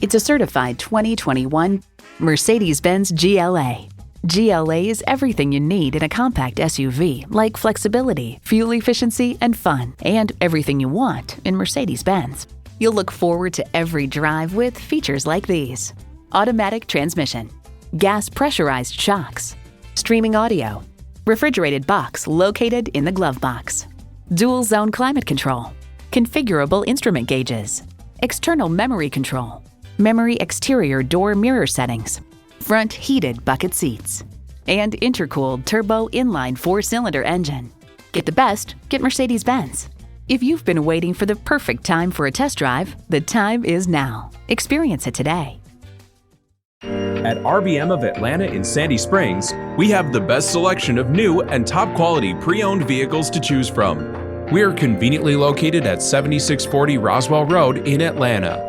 It's a certified 2021 Mercedes-Benz GLA. GLA is everything you need in a compact SUV, like flexibility, fuel efficiency, and fun, and everything you want in Mercedes-Benz. You'll look forward to every drive with features like these: automatic transmission, gas pressurized shocks, streaming audio, refrigerated box located in the glove box, dual zone climate control, configurable instrument gauges, external memory control, memory exterior door mirror settings, front heated bucket seats, and intercooled turbo inline 4-cylinder engine. Get the best, get Mercedes-Benz. If you've been waiting for the perfect time for a test drive, the time is now. Experience it today. At RBM of Atlanta in Sandy Springs, we have the best selection of new and top quality pre-owned vehicles to choose from. We are conveniently located at 7640 Roswell Road in Atlanta.